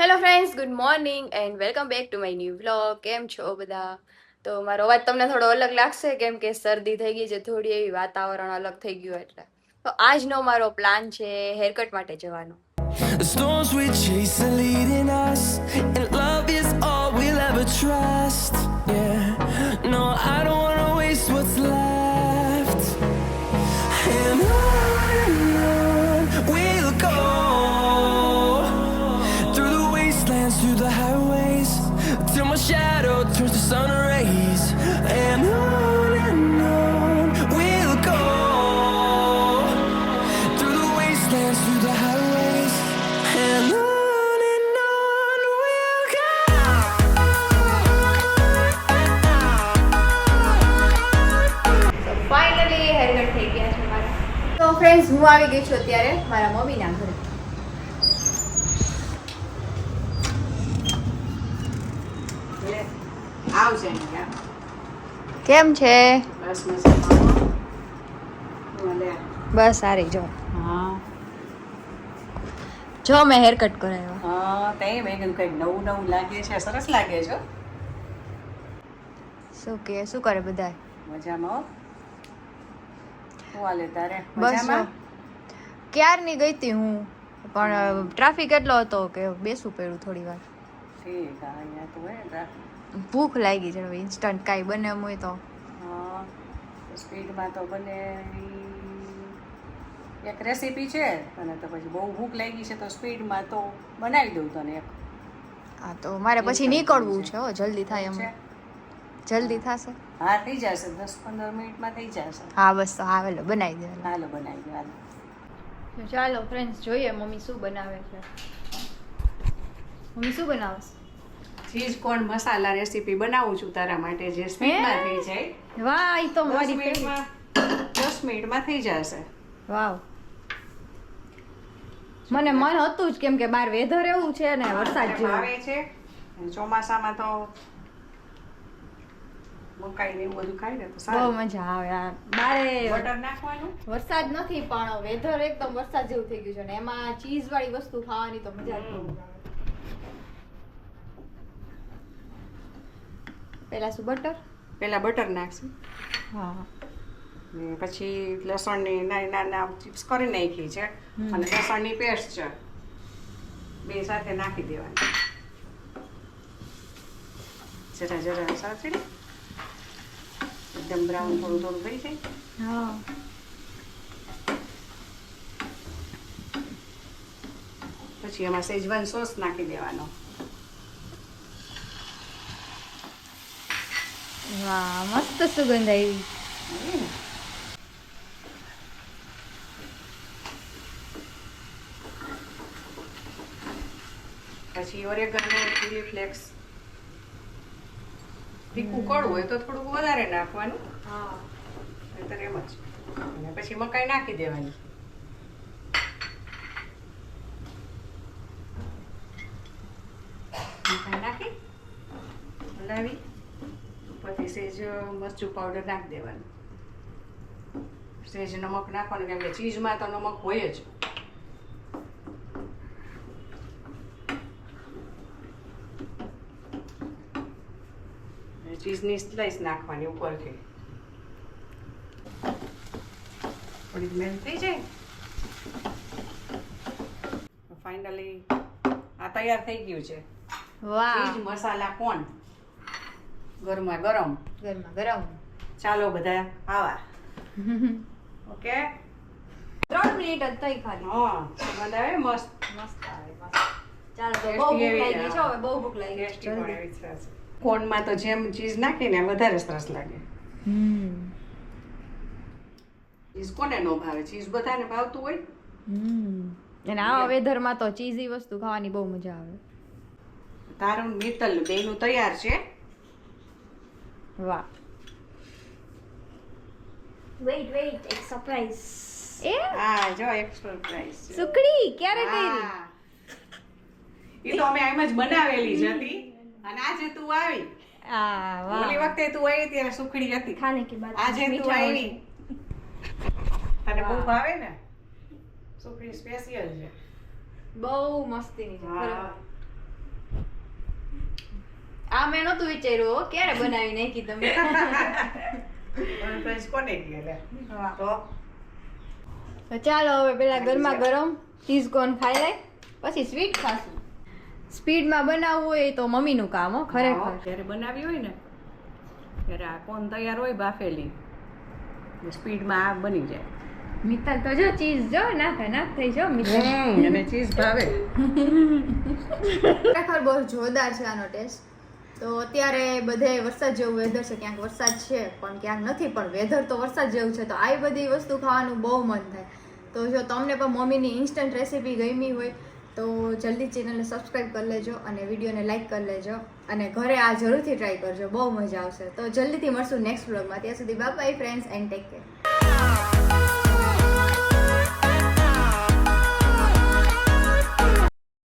Hello friends, good morning and welcome back to my new vlog. કેમ છો બધા? તો મારો અવાજ તમને થોડો અલગ લાગશે કેમ કે શરદી થઈ ગઈ છે, થોડી એવી વાતાવરણ અલગ થઈ ગયું એટલે. તો આજનો મારો પ્લાન છે હેરકટ માટે જવાનો. The storms we chase are leading us, and love is all we'll ever trust. Yeah, no, I don't wanna waste what's left. And on we'll go, through the wastelands, through the highways, till my shadow turns to sun rays. And on we'll go, through the wastelands, through the highways, and on we'll go. તો finally haircut થઈ ગયા છે મારા. તો friends, હું આવી ગઈ છું અત્યારે મારા મમ્મીના ઘરે. આવશે ને કેમ છે? બસ મજામાં. બસ સારી જો હા જો મેં હેરકટ કરાવ્યો. હા તે મેં કીધું કંઈક નવું નવું લાગે છે, સરસ લાગે છે. શું કરે બધા? મજામાં હો. શું હાલે તારે? બસ જો મજામાં? ક્યારની ગઈ હતી હું, પણ ટ્રાફિક એટલો હતો કે બેસવું પડ્યું થોડી વાર. ઠીક. હા અહીંયા તો હોય ને. ભૂખ લાગી છે, હવે ઇન્સ્ટન્ટ કાંઈ બનાવવું હોય તો. હા સ્પીડમાં તો બને ઈ એક રેસીપી છે, અને તો પછી બહુ ભૂખ લાગી છે તો સ્પીડમાં તો બનાવી દઉં તને એક. હા તો મારે પછી નીકળવું છે, હો જલ્દી થાય એમ. છે? જલ્દી થશે? હા થઈ જશે, 10-15 મિનિટમાં થઈ જશે. હા બસ તો હા વેલો બનાવી દે. હાલો બનાવી દો હાલો. ચાલો ફ્રેન્ડ્સ, જોઈએ મમ્મી શું બનાવે છે. મમ્મી શું બનાવે ચીઝ કોર્ન મસાલા રેસીપી બનાવું છું તારા માટે, જે સ્પીડમાં થઈ જાય. છે? વાહ, ઈ તો 10 મારી મિનિટમાં 10 મિનિટમાં થઈ જશે. વાવ. મને મન હતું જ કેમ કે બાર વેધર એવું છે ને વરસાદ જેવું. આવે છે અને ચોમાસામાં તો મકાઈ ને એવું બધું ખાય ને તો બહુ સારું. મજા આવે આ બારે. બટર નાખવાનું. વરસાદ નથી પણ વેધર એકદમ વરસાદ જેવું થઈ ગયું છે ને એમાં ચીઝ વાળી વસ્તુ ખાવાની તો મજા જ બહુ આવે. પેલા શું બટર? પેલા બટર નાખશું હા. ને પછી લસણની નાના નાના ચિપ્સ કરી નાખી છે, અને લસણની પેસ્ટ છે, બે સાથે નાખી દેવાની. જરા જરા સાચડી એકદમ બ્રાઉન થોડું થોડું થઈ જાય. હા. પછી એમાં સેજવાન સોસ નાખી દેવાનો. વાહ, મસ્ત સુગંધ આવી. પછી ઓરેગાનો, ચીલી ફ્લેક્સ. તીખું કડવું હોય તો થોડુંક વધારે નાખવાનું, હા. નહીંતર એમ જ. અને પછી મકાઈ નાખી દેવાની. મકાઈ નાખી હલાવી ઉપરથી સેજ મરચું પાવડર નાખી દેવાનું, સેજ નમક નાખવાનું, કેમ કે ચીઝમાં તો નમક હોય જ. ચીઝની સ્લાઈસ નાખવાની ઉપરથી. થોડીક મેલ્ટ થઈ જાય. ફાઇનલી આ તૈયાર થઈ ગયું છે વાહ, ચીઝ મસાલા કોર્ન, ગરમા ગરમ. ગરમા ગરમ. ચાલો બધા આવા. ઓકે. 3 મિનિટ જ થઈ ખાલી. હા સુગંધ આવે મસ્ત. મસ્ત આવે મસ્ત. ચાલો તો બહુ Tasty ભૂખ એવી, લાગી છે, હા. હવે બહુ ભૂખ લાગી છે. ટેસ્ટી પણ જલ્દી. એવી સરસ. કોર્નમાં તો જેમ ચીઝ નાખીને એમ વધારે સરસ લાગે. ચીઝ કોને ન ભાવે? ચીઝ બધાને ભાવતું હોય. અને આવા વેધરમાં તો ચીઝી વસ્તુ ખાવાની બહુ મજા આવે. તારું મિત્તલ બેયનું તૈયાર છે. વાહ. Wait, એક સરપ્રાઈઝ. એ હા જો એક્સ્ટ્રા પ્રાઇસ છે. સુકડી ક્યારે કરી? હા. ઈ તો અમે એમ જ બનાવેલી જ હતી, અને આજે તું આવી. આ વાહ. ઓલી વખતે તું આવી ત્યારે સુખડી હતી, ખાને કે બાદ આજે તું મીઠા આવી. તને બહુ ભાવે ને? સુખડી સ્પેશિયલ છે. બહુ મસ્તીની છે હા. ખરેખર. મેં નહોતું વિચાર્યું હો, ક્યારે બનાવી નાખી તમે કોને કહે લે તો તો ચાલો હવે પેલા ગરમા ગરમ ચીઝ કોર્ન ખાઈ લે પછી સ્વીટ ખાશું. સ્પીડમાં બનાવવું હોય તો મમ્મીનું કામ હો ખરેખર. જ્યારે બનાવી હોય ને ત્યારે આ કોણ તૈયાર હોય બાફેલી સ્પીડમાં આ બની જાય. મિત્તલ તો જો ચીઝ જો નાખે થઈ જો મિત્તલ અને ચીઝ ભાવે. ખરેખર બહુ જોરદાર છે આનો ટેસ્ટ. તો અત્યારે બધે વરસાદ જેવું વેધર છે, ક્યાંક વરસાદ છે પણ ક્યાંક નથી, પણ વેધર તો વરસાદ જેવું છે. તો આવી બધી વસ્તુ ખાવાનું બહુ મન થાય. તો જો તમને પણ મમ્મીની ઇન્સ્ટન્ટ રેસીપી ગમી હોય તો જલ્દી ચેનલને સબસ્ક્રાઈબ કરી લેજો અને વિડીયોને લાઈક કરી લેજો અને ઘરે આ જરૂરથી ટ્રાય કરજો, બહુ મજા આવશે. તો જલ્દીથી મળશું નેક્સ્ટ વ્લોગમાં. ત્યાં સુધી bye bye friends and take care.